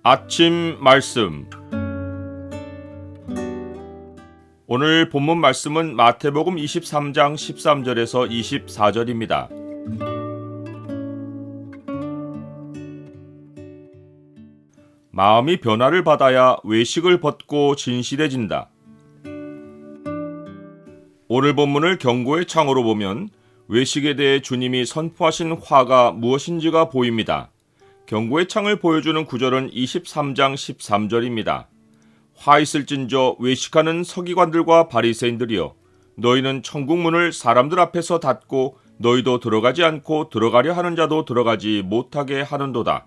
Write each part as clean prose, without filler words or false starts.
아침 말씀. 오늘 본문 말씀은 마태복음 23장 13절에서 24절입니다. 마음이 변화를 받아야 외식을 벗고 진실해진다. 오늘 본문을 경고의 창으로 보면 외식에 대해 주님이 선포하신 화가 무엇인지가 보입니다. 경고의 창을 보여주는 구절은 23장 13절입니다. 화 있을진저 외식하는 서기관들과 바리새인들이여, 너희는 천국 문을 사람들 앞에서 닫고 너희도 들어가지 않고 들어가려 하는 자도 들어가지 못하게 하는도다.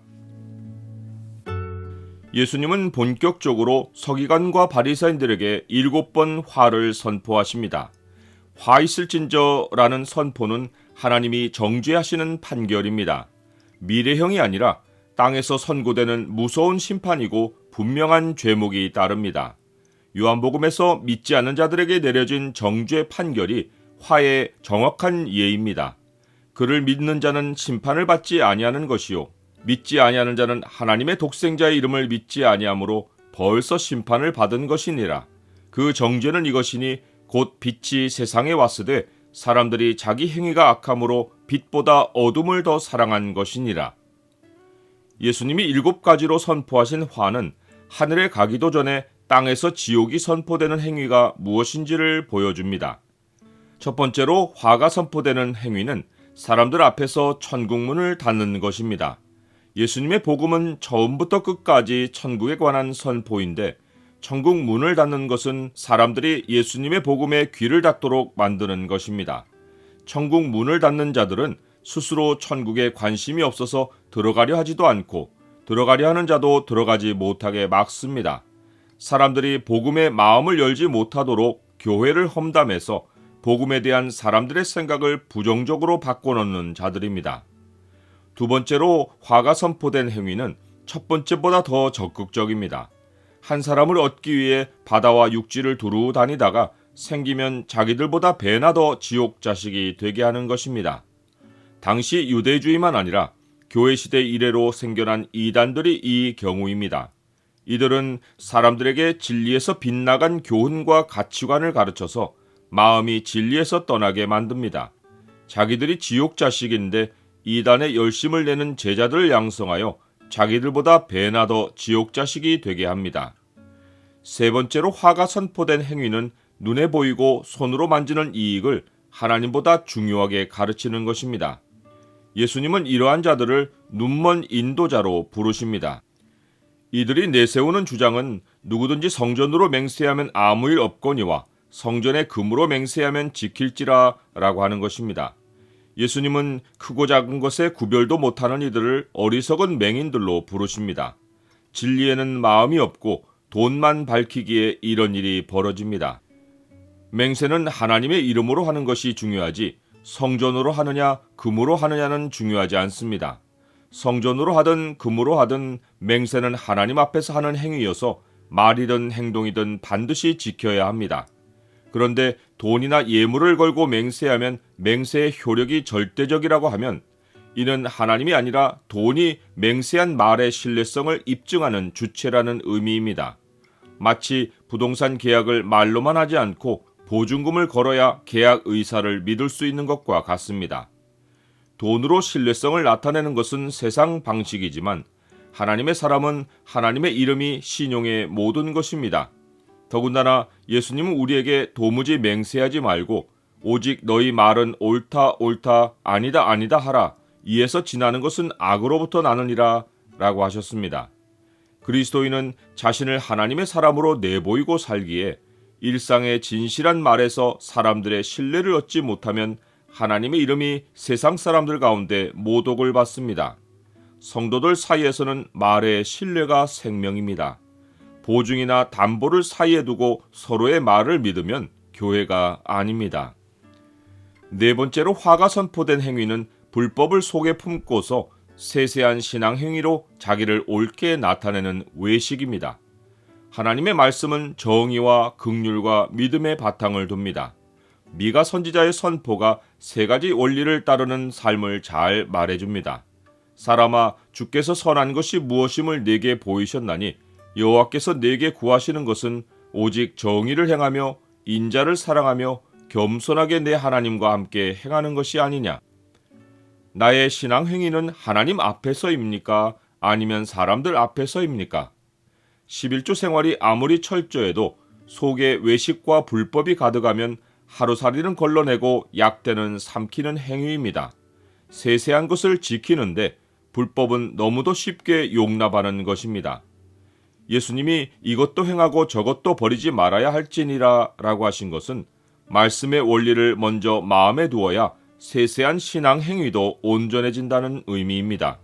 예수님은 본격적으로 서기관과 바리새인들에게 7번 화를 선포하십니다. 화 있을진저라는 선포는 하나님이 정죄하시는 판결입니다. 미래형이 아니라 땅에서 선고되는 무서운 심판이고 분명한 죄목이 따릅니다. 요한복음에서 믿지 않는 자들에게 내려진 정죄 판결이 화의 정확한 예입니다. 그를 믿는 자는 심판을 받지 아니하는 것이요, 믿지 아니하는 자는 하나님의 독생자의 이름을 믿지 아니하므로 벌써 심판을 받은 것이니라. 그 정죄는 이것이니 곧 빛이 세상에 왔으되 사람들이 자기 행위가 악함으로 빛보다 어둠을 더 사랑한 것이니라. 예수님이 7가지로 선포하신 화는 하늘에 가기도 전에 땅에서 지옥이 선포되는 행위가 무엇인지를 보여줍니다. 첫 번째로 화가 선포되는 행위는 사람들 앞에서 천국문을 닫는 것입니다. 예수님의 복음은 처음부터 끝까지 천국에 관한 선포인데, 천국 문을 닫는 것은 사람들이 예수님의 복음에 귀를 닫도록 만드는 것입니다. 천국 문을 닫는 자들은 스스로 천국에 관심이 없어서 들어가려 하지도 않고 들어가려 하는 자도 들어가지 못하게 막습니다. 사람들이 복음에 마음을 열지 못하도록 교회를 험담해서 복음에 대한 사람들의 생각을 부정적으로 바꿔놓는 자들입니다. 두 번째로 화가 선포된 행위는 첫 번째보다 더 적극적입니다. 한 사람을 얻기 위해 바다와 육지를 두루 다니다가 생기면 자기들보다 배나 더 지옥 자식이 되게 하는 것입니다. 당시 유대주의만 아니라 교회 시대 이래로 생겨난 이단들이 이 경우입니다. 이들은 사람들에게 진리에서 빗나간 교훈과 가치관을 가르쳐서 마음이 진리에서 떠나게 만듭니다. 자기들이 지옥 자식인데 이단에 열심을 내는 제자들을 양성하여 자기들보다 배나 더 지옥 자식이 되게 합니다. 세 번째로 화가 선포된 행위는 눈에 보이고 손으로 만지는 이익을 하나님보다 중요하게 가르치는 것입니다. 예수님은 이러한 자들을 눈먼 인도자로 부르십니다. 이들이 내세우는 주장은 누구든지 성전으로 맹세하면 아무 일 없거니와 성전에 금으로 맹세하면 지킬지라 라고 하는 것입니다. 예수님은 크고 작은 것에 구별도 못하는 이들을 어리석은 맹인들로 부르십니다. 진리에는 마음이 없고 돈만 밝히기에 이런 일이 벌어집니다. 맹세는 하나님의 이름으로 하는 것이 중요하지 성전으로 하느냐 금으로 하느냐는 중요하지 않습니다. 성전으로 하든 금으로 하든 맹세는 하나님 앞에서 하는 행위여서 말이든 행동이든 반드시 지켜야 합니다. 그런데 돈이나 예물을 걸고 맹세하면 맹세의 효력이 절대적이라고 하면 이는 하나님이 아니라 돈이 맹세한 말의 신뢰성을 입증하는 주체라는 의미입니다. 마치 부동산 계약을 말로만 하지 않고 보증금을 걸어야 계약 의사를 믿을 수 있는 것과 같습니다. 돈으로 신뢰성을 나타내는 것은 세상 방식이지만 하나님의 사람은 하나님의 이름이 신용의 모든 것입니다. 더군다나 예수님은 우리에게 도무지 맹세하지 말고 오직 너희 말은 옳다 옳다 아니다 아니다 하라, 이에서 지나는 것은 악으로부터 나느니라 라고 하셨습니다. 그리스도인은 자신을 하나님의 사람으로 내보이고 살기에 일상의 진실한 말에서 사람들의 신뢰를 얻지 못하면 하나님의 이름이 세상 사람들 가운데 모독을 받습니다. 성도들 사이에서는 말의 신뢰가 생명입니다. 보증이나 담보를 사이에 두고 서로의 말을 믿으면 교회가 아닙니다. 네 번째로 화가 선포된 행위는 불법을 속에 품고서 세세한 신앙 행위로 자기를 옳게 나타내는 외식입니다. 하나님의 말씀은 정의와 긍휼과 믿음의 바탕을 둡니다. 미가 선지자의 선포가 3가지 원리를 따르는 삶을 잘 말해줍니다. 사람아, 주께서 선한 것이 무엇임을 내게 보이셨나니 여호와께서 내게 구하시는 것은 오직 정의를 행하며 인자를 사랑하며 겸손하게 내 하나님과 함께 행하는 것이 아니냐. 나의 신앙 행위는 하나님 앞에서입니까? 아니면 사람들 앞에서입니까? 11조 생활이 아무리 철저해도 속에 외식과 불법이 가득하면 하루살이는 걸러내고 약대는 삼키는 행위입니다. 세세한 것을 지키는데 불법은 너무도 쉽게 용납하는 것입니다. 예수님이 이것도 행하고 저것도 버리지 말아야 할지니라 라고 하신 것은 말씀의 원리를 먼저 마음에 두어야 세세한 신앙 행위도 온전해진다는 의미입니다.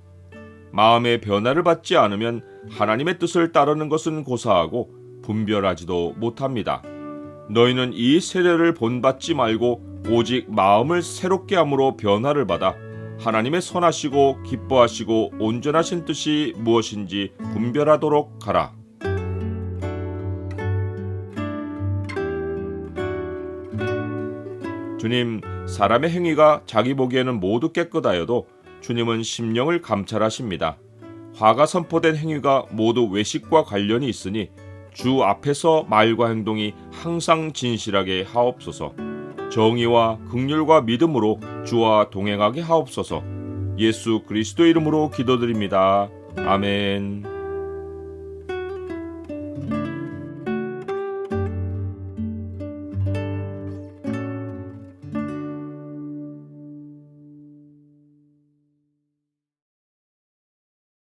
마음의 변화를 받지 않으면 하나님의 뜻을 따르는 것은 고사하고 분별하지도 못합니다. 너희는 이 세례를 본받지 말고 오직 마음을 새롭게 함으로 변화를 받아 하나님의 선하시고 기뻐하시고 온전하신 뜻이 무엇인지 분별하도록 하라. 주님, 사람의 행위가 자기 보기에는 모두 깨끗하여도 주님은 심령을 감찰하십니다. 화가 선포된 행위가 모두 외식과 관련이 있으니 주 앞에서 말과 행동이 항상 진실하게 하옵소서. 정의와 긍휼과 믿음으로 주와 동행하게 하옵소서. 예수 그리스도 이름으로 기도드립니다. 아멘.